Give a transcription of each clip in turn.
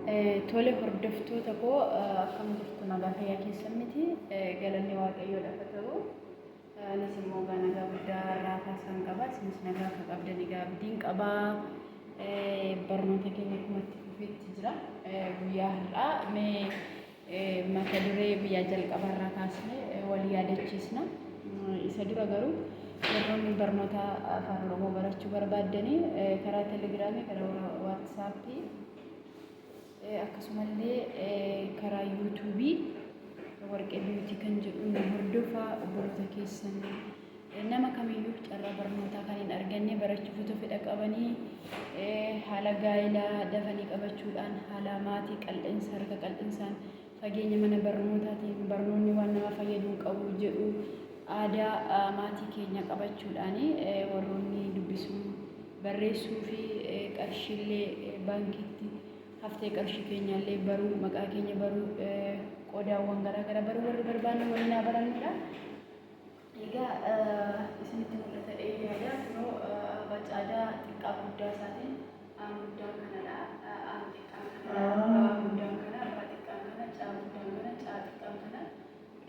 Tole hordoftoota koo akkam jirtu nagaa fayyaa keessan miti galanni waaqayyoodha haa ta'u anis immoo nagaa guddaa irraa kaasaan qaba isinis nagaa akka qabdan egaa abdiin qaba barnoota keenya kumatti fufeetti jira guyyaa har'aa mee mata duree guyyaa jalqabaa irraa kaasnee walii yaadachiisna isa dura garuu warroonni barnoota afaan Oromoo barachuu barbaadanii karaa telegiraamii karaa waatsaappii akkasumallee karaa yuutuubii warqee biyyuutii kan jedhu hordofaa obboloota keessan nama kamiyyuu carraa barnootaa kan hin arganne barachuuf otoo fedha qabanii haala gaa'ilaa dafanii qabachuudhaan haala maatii qal'insa harka qal'insaan fageenya mana barnootaatiin barnoonni waan nama fayyaduu qabu jedhu aadaa maatii keenya qabachuudhaan warroonni dubbisuu barreessuu fi qarshiillee baankiitti haftee qarshii keenyallee baruu maqaa keenya baruu qodaawwan garaa baruu warri barbaanne waliin barannuudha. Egaa isinitti mul'ata yaada kunoo bacaadaa xiqqaa guddaa isaatiin aan guddaan kanadha. Aan xiqqaan kana guddaan kana abbaa xiqqaan kana caa guddaan kana caa xiqqaan kana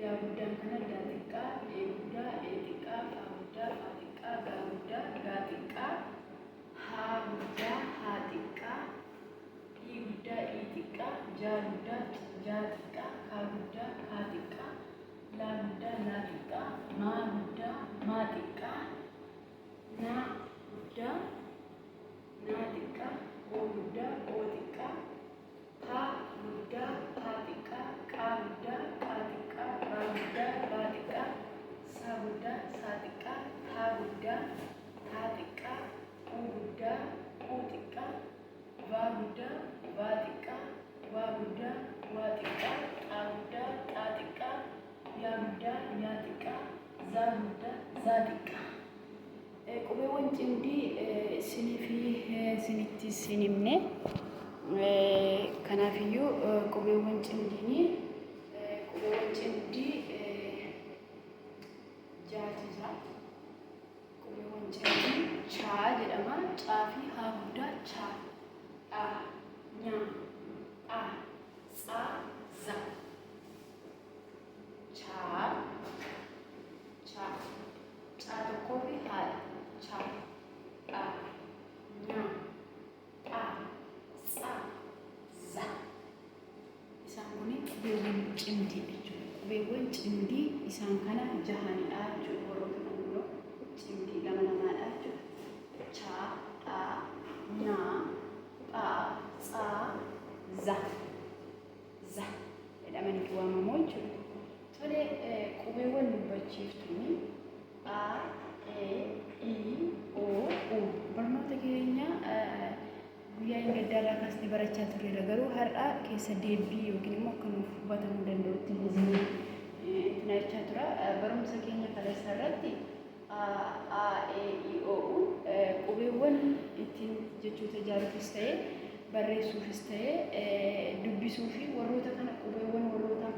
daa guddaan kana daa xiqqaa guddaa xiqqaa faa guddaa faa xiqqaa gaa guddaa gaa xiqqaa haa guddaa haa xiqqaa guddaa xiqqaa jaa guddaa jaa xiqqaa kaa guddaa kaa xiqqaa laa guddaa laa xiqqaa maa guddaa maa xiqqaa naa guddaa naa xiqqaa oo guddaa oo xiqqaa paa guddaa paa xiqqaa qaa guddaa qaa xiqqaa baa guddaa baa xiqqaa saa guddaa saa xiqqaa taa guddaa taa xiqqaa uu guddaa uu xiqqaa waa guddaa waa xiqqaa waa guddaa waa xiqqaa xaa guddaa xaa xiqqaa yaa guddaa yaa xiqqaa zaa guddaa zaa xiqqaa. Qubeewwan cimdii isinii fi isinitti isin himne kanaafiyyuu qubeewwan cimdii jaati jira. Qubeewwan cimdii chaa jedhama. Caa fi haa guddaa chaa. A, nya, a, sa, za. Cha, cha. Cha tokkoo fi haadha. Cha, a, nya, a, sa, za. Isaan kun qubeewwan cimdii jechuudha. Qubeewwan cimdii isaan kana jahanidha jechuudha. Warroota naannoo cimdii lamaadha jechuudha. Cha, a, nya. Sa, za, za. Jedhamanii waamamoo jechuudha. Tole qubeewwan dubbachiiftuuni a, e, i, o, u. Barnoota keenya guyyaa hin gaddaarraa kaasnee barachaa turreerra garuu har'a keessa deebii yookiin immoo akka nuuf hubatamuu danda'utti itti naqachaa tura. Barumsa keenya kaleessa irratti a, e, i, o, u qubeewwan ittiin jechoota ijaaruufis ta'ee barreessuufis ta'ee dubbisuu fi warroota kana qubeewwan warroota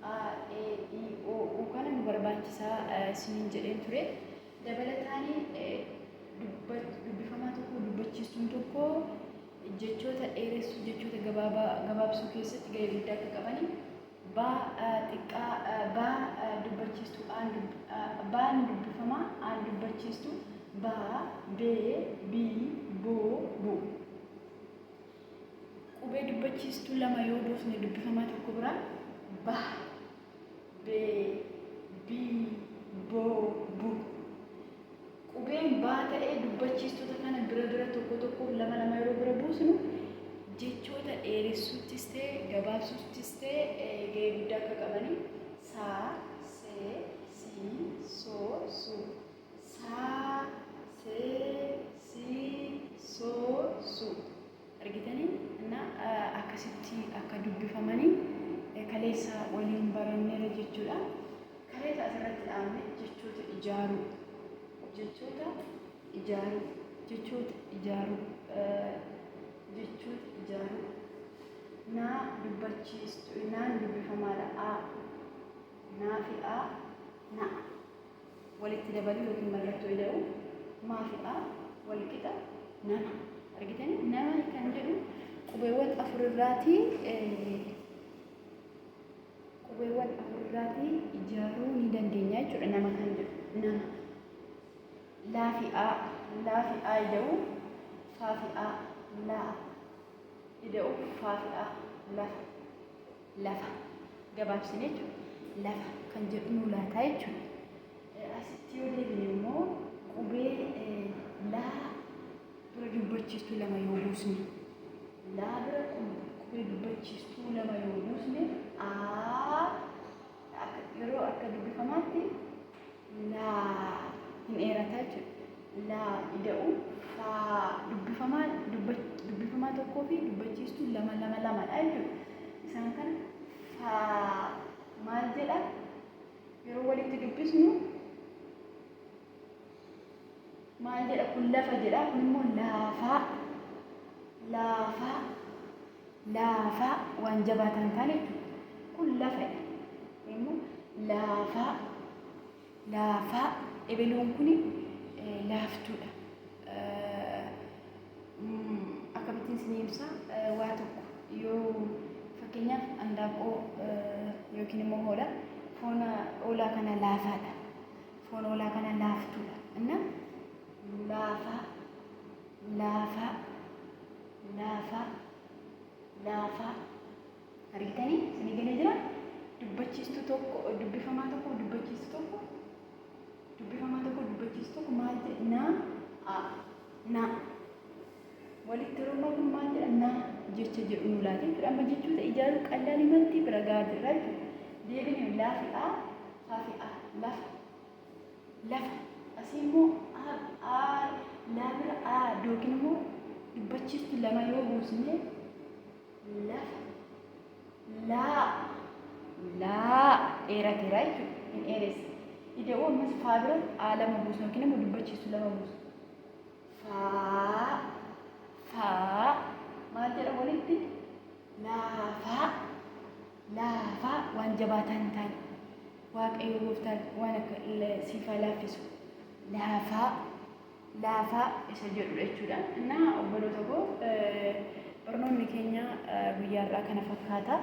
a, e, i, o, u kana nu barbaachisaa isiniin jedheen ture. Dabalataan dubbifamaa tokko dubbachiistuun tokko jechoota dheeressuu jechoota gabaabsuu keessatti gahee guddaa akka qabani. Baa xiqqaa baa dubbachiistuu baan dubbifamaa aan dubbachiistuu baa bee bii boo bu. Qubee dubbachiistuu lama yoo doosne dubbifamaa tokko biraa baa bee bii boo bu. Qubeen baa ta'ee dubbachiistoota kana bira tokko lama yeroo bira buusnu jechoota dheeressuuttis ta'e gabaabsuuttis ta'e gahee guddaa akka qabani. Saa, see, sii, soo, su. Saa, see, sii, soo, su. Argitanii akkasitti akka dubbifamanii kaleessa waliin baranneera jechuudha. Kaleessa asirratti dhaabne jechoota ijaaruu naa dubbachiistu naan dubbifamaadha. A, naa fi a, na walitti dabaluu yookiin mallattoo ida'u maa fi a wal qixa nama. Argitanii nama kan jedhu qubeewwan afurraatii ijaaruu ni dandeenya jechuudha. Nama kan jedhu nama laafi'aa ida'u faafi'aa laa ida'u faafi'aa lafa gabaabsine jechuudha. Lafa kan jedhu nu laataa jechuudha. Asitti yoo deebine immoo qubee laa bira dubbachiistuu lama yoo buusne laa bira qubee dubbachiistuu lama yoo buusne yeroo akka dubbifamaatti laa hin dheerataa jechuudha. Laa ida'u faa dubbifamaa tokkoo fi dubbachiistuu lama lamadha jechuudha. Isaan kana faa maal jedha yeroo walitti dubbisnu maal jedha kun lafa jedha kun immoo laafaa waan jabaataa hin taane jechuudha. Kun lafadha immoo laafaa ebeluun kun laaftuudha. Akkamittiin isin ibsa waa tokko yoo fakkeenyaaf handaanqoo yookiin immoo hoolaa foon hoolaa kana laafaadha. Foon hoolaa kana laaftuudha. Inna laafaa argitanii isinii galee jira. Dubbachiistuu tokko dubbifamaa tokko dubbachiistuu tokko maal jedha na walitti rooma kun maal jedha na jecha jedhu nu laate jechuudha. Amma jechuudha ijaaruu qallaan himatti bira gahaa jirra jechuudha. Deebine laafi'aa faafi'aa lafa asii immoo laabira yookiin immoo dubbachiistuu lama yoo buusne lafa laa dheerateera jechuudha. Hin dheeresse. Ida'uu ammas faa bira lama buusne yookiin immoo dubbachiistuu lama buusne faa maal jedha walitti laafaa waan jabaataa hin taane waaqayyo gooftaan waan akka siifaa laaffisu laafaa isa jedhudha jechuudha. Innaa obboloota koo barnoonni keenya guyyaarraa kana fakkaata.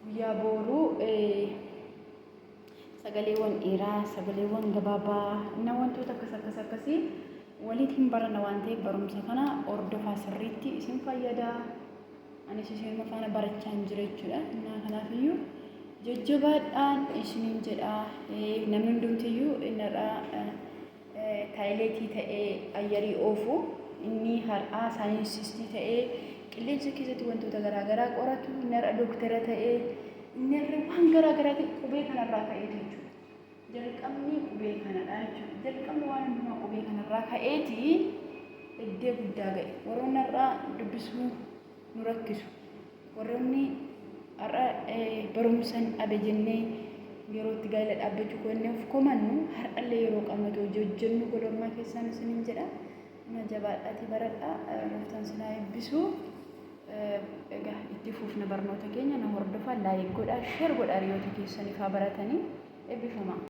Guyyaa booruu sagaleewwan dheeraa sagaleewwan gabaabaa na wantoota akkasii walitti hin barana waan ta'eef barumsa kana hordofaa sirriitti isin fayyada. Anis isin faana barachaa hin jira jechuudha. Innaa kanaafiyyuu jajjabaadhaan isiniin jedha. Namni hundumtiyyuu innarraa taayileetii ta'ee ayyarii oofu inni har'aa saayinsistii ta'ee qilleensa keessatti wantoota garaagaraa qoratu innarra dooktara ta'ee innarra waan garaagaraa ta'e qubee kanarraa ka'eetu jechuudha. Jalqabni qubee kanadha jechuudha. Jalqabni waan hundumaa qubee kanarraa ka'eeti iddoo guddaa ga'e. Warroonni har'aa dubbisuu nu rakkisu. Warroonni har'a barumsan dhabe jennee yerootti gaa'ela dhaabbachuu kennee of komannu har'allee yeroo qabnatu hojjennu golormaa keessaan isiniin jedha. Na jabaadhaatii baradhaa gooftaan sinaa eebbisu. Egaa itti fufna barnoota keenya na hordofaa laayik godhaa sheer godhaa hiriyoota keessaniif haa baratanii eebbifamaa.